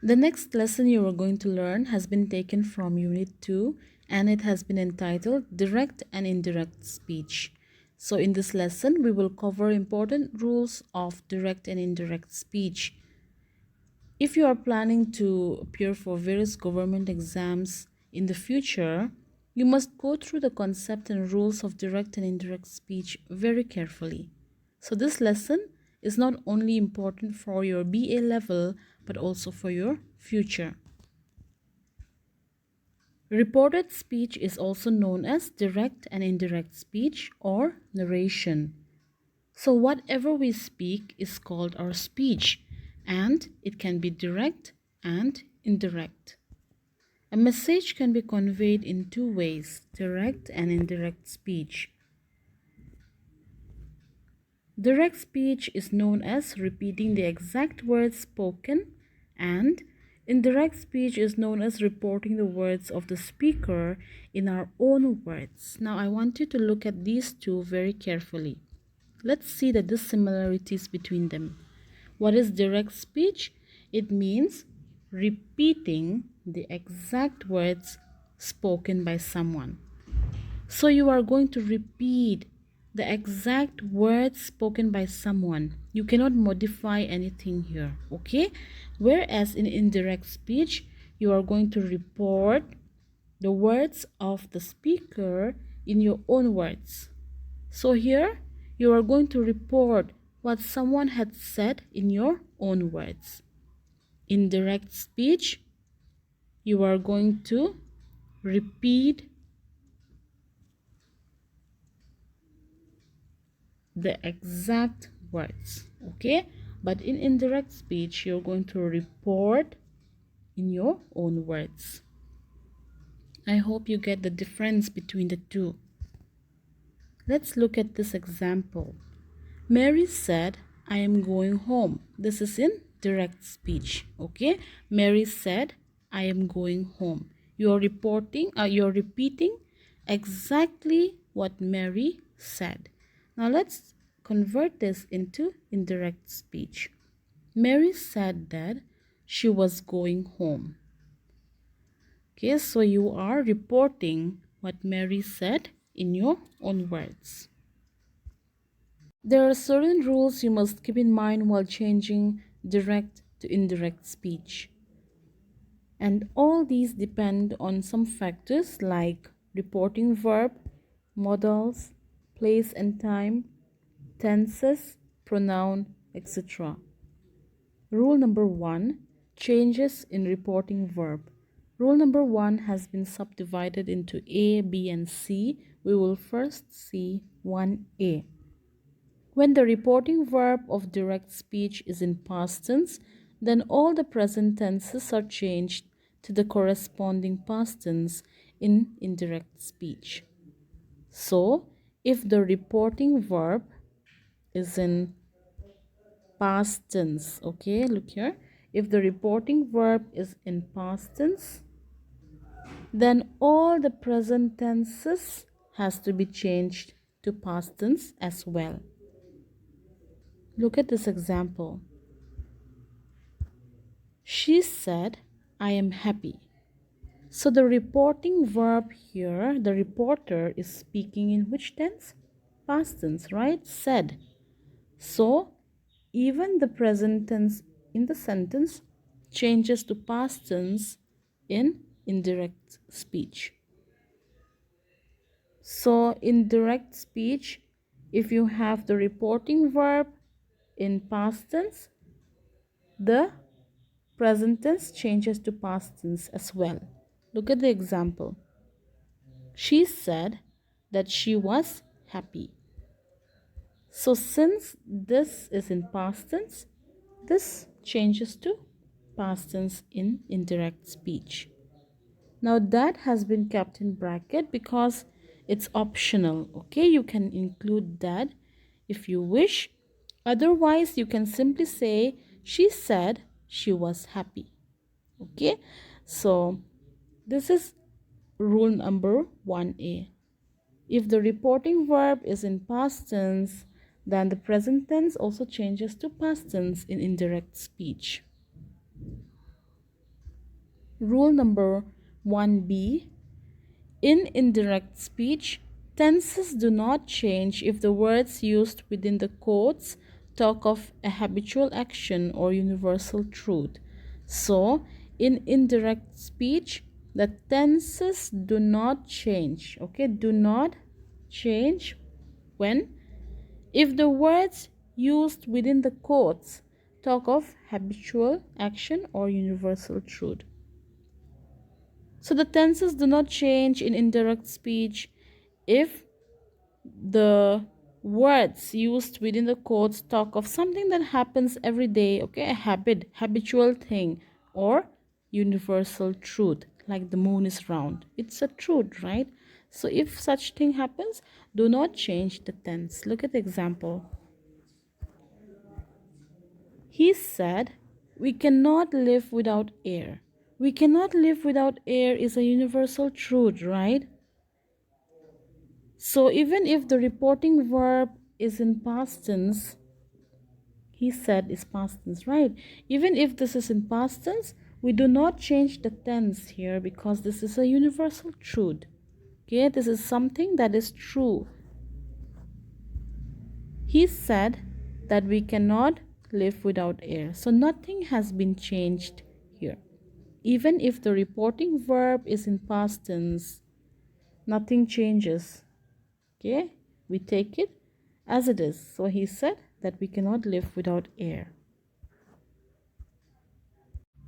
The next lesson you are going to learn has been taken from Unit 2 and it has been entitled Direct and Indirect Speech. So in this lesson, we will cover important rules of direct and indirect speech. If you are planning to appear for various government exams in the future, you must go through the concept and rules of direct and indirect speech very carefully. So this lesson is not only important for your BA level but also for your future. Reported speech is also known as direct and indirect speech or narration. So whatever we speak is called our speech, and it can be direct and indirect. A message can be conveyed in two ways, direct and indirect speech. Direct speech is known as repeating the exact words spoken, and indirect speech is known as reporting the words of the speaker in our own words. Now, I want you to look at these two very carefully. Let's see the dissimilarities between them. What is direct speech? It means repeating the exact words spoken by someone. So you are going to repeat the exact words spoken by someone. You cannot modify anything here, okay? Whereas in indirect speech, you are going to report the words of the speaker in your own words. So here, you are going to report what someone had said in your own words. In direct speech, you are going to repeat the exact words, okay? But in indirect speech, you're going to report in your own words. I hope you get the difference between the two. Let's look at this example. Mary said, I am going home. This is in direct speech, okay? Mary said, I am going home. You're repeating exactly what Mary said. Now let's convert this into indirect speech. Mary said that she was going home. Okay, so you are reporting what Mary said in your own words. There are certain rules you must keep in mind while changing direct to indirect speech. And all these depend on some factors like reporting verb, modals, place and time, tenses, pronoun, etc. Rule number 1, changes in reporting verb. Rule number 1 has been subdivided into A, B, and C. We will first see 1A. When the reporting verb of direct speech is in past tense, then all the present tenses are changed to the corresponding past tense in indirect speech. So, if the reporting verb is in past tense, okay, look here. If the reporting verb is in past tense, then all the present tenses has to be changed to past tense as well. Look at this example. She said, I am happy. So the reporting verb here, the reporter is speaking in which tense? Past tense, right? Said. So even the present tense in the sentence changes to past tense in indirect speech. So in direct speech, if you have the reporting verb in past tense, the present tense changes to past tense as well. Look at the example. She said that she was happy. So since this is in past tense, this changes to past tense in indirect speech. Now that has been kept in bracket because it's optional, okay? You can include that if you wish. Otherwise, you can simply say she said she was happy. Okay? So this is rule number 1A. If the reporting verb is in past tense, then the present tense also changes to past tense in indirect speech. Rule number 1b. In indirect speech, tenses do not change if the words used within the quotes talk of a habitual action or universal truth. So, in indirect speech, the tenses do not change. Okay, do not change when if the words used within the quotes talk of habitual action or universal truth. So the tenses do not change in indirect speech if the words used within the quotes talk of something that happens every day, okay, a habit, habitual thing, or universal truth, like the moon is round. It's a truth, right? So if such thing happens, do not change the tense. Look at the example. He said, we cannot live without air. We cannot live without air is a universal truth, right? So even if the reporting verb is in past tense, he said is past tense, right? Even if this is in past tense, we do not change the tense here because this is a universal truth. Okay, this is something that is true. He said that we cannot live without air. So nothing has been changed here. Even if the reporting verb is in past tense, nothing changes. Okay, we take it as it is. So he said that we cannot live without air.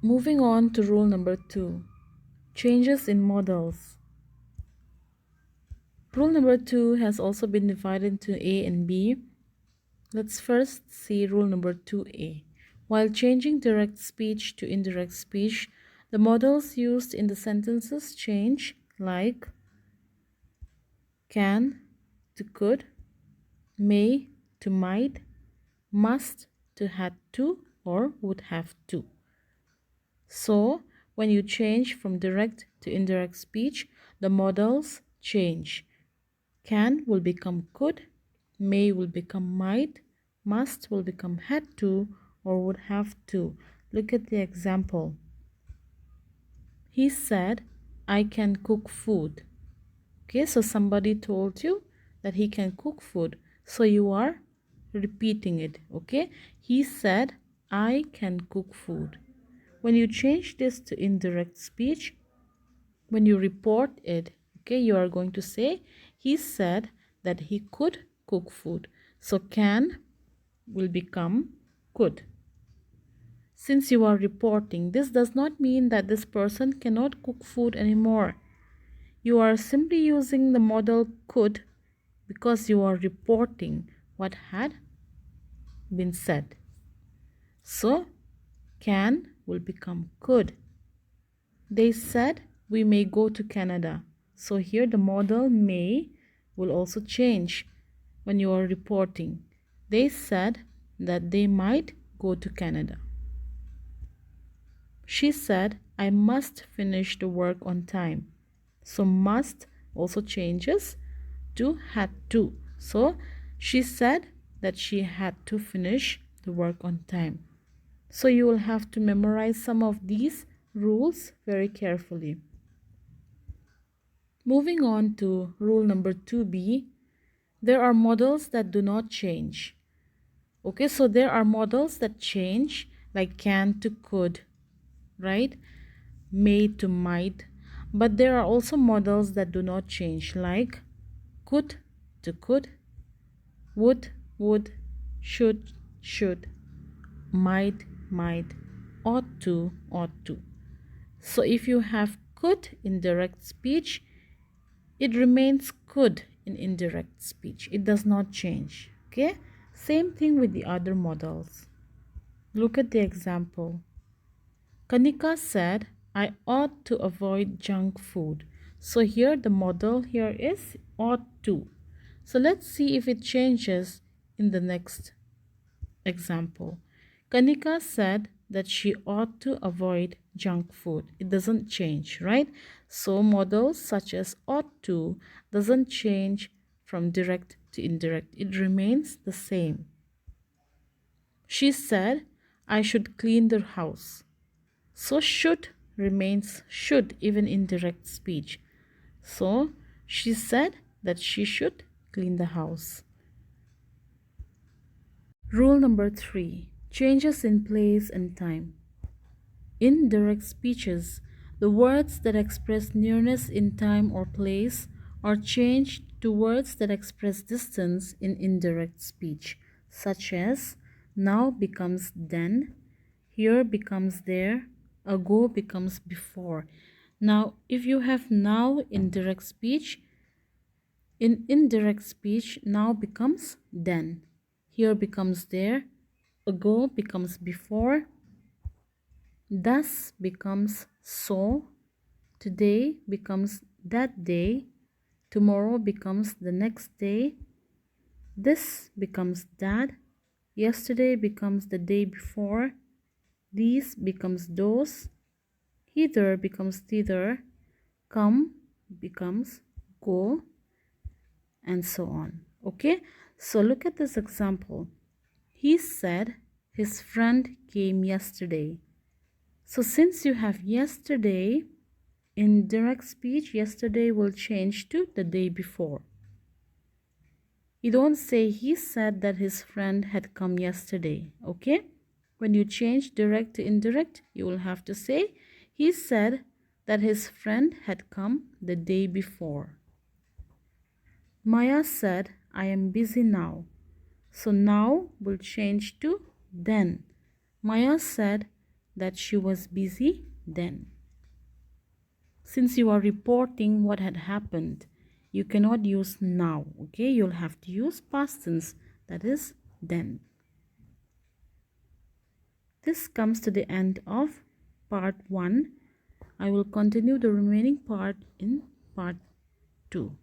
Moving on to rule number 2, changes in modals. Rule number 2 has also been divided into A and B. Let's first see rule number 2A. While changing direct speech to indirect speech, the modals used in the sentences change, like can to could, may to might, must to had to, or would have to. So, when you change from direct to indirect speech, the modals change. Can will become could, may will become might, must will become had to, or would have to. Look at the example. He said, I can cook food. Okay, so somebody told you that he can cook food. So you are repeating it. Okay, he said, I can cook food. When you change this to indirect speech, when you report it, okay, you are going to say, he said that he could cook food. So can will become could. Since you are reporting, this does not mean that this person cannot cook food anymore. You are simply using the modal could because you are reporting what had been said. So, can will become could. They said we may go to Canada. So here the modal may will also change when you are reporting. They said that they might go to Canada. She said, I must finish the work on time. So must also changes to had to. So she said that she had to finish the work on time. So you will have to memorize some of these rules very carefully. Moving on to rule number 2b, there are modals that do not change. Okay, so there are modals that change, like can to could, right? May to might. But there are also modals that do not change, like could to could, would, should, might, ought to, ought to. So if you have could in direct speech, it remains could in indirect speech. It does not change. Okay? Same thing with the other modals. Look at the example. Kanika said, I ought to avoid junk food. So here the modal here is ought to. So let's see if it changes in the next example. Kanika said that she ought to avoid junk food. It doesn't change, right? So modals such as ought to doesn't change from direct to indirect. It remains the same. She said, I should clean the house. So should remains should even in direct speech. So she said that she should clean the house. Rule number 3. Changes in place and time. In direct speeches, the words that express nearness in time or place are changed to words that express distance in indirect speech, such as now becomes then, here becomes there, ago becomes before. Now, if you have now in direct speech, in indirect speech, now becomes then, here becomes there, ago becomes before, thus becomes so, today becomes that day, tomorrow becomes the next day, this becomes that, yesterday becomes the day before, these becomes those, hither becomes thither, come becomes go, and so on. Okay, so look at this example. He said his friend came yesterday. So since you have yesterday, in direct speech, yesterday will change to the day before. You don't say he said that his friend had come yesterday, okay? When you change direct to indirect, you will have to say he said that his friend had come the day before. Maya said, I am busy now. So now will change to then. Maya said that she was busy then. Since you are reporting what had happened, you cannot use now, okay? You'll have to use past tense, that is then. This comes to the end of part 1. I will continue the remaining part in part 2.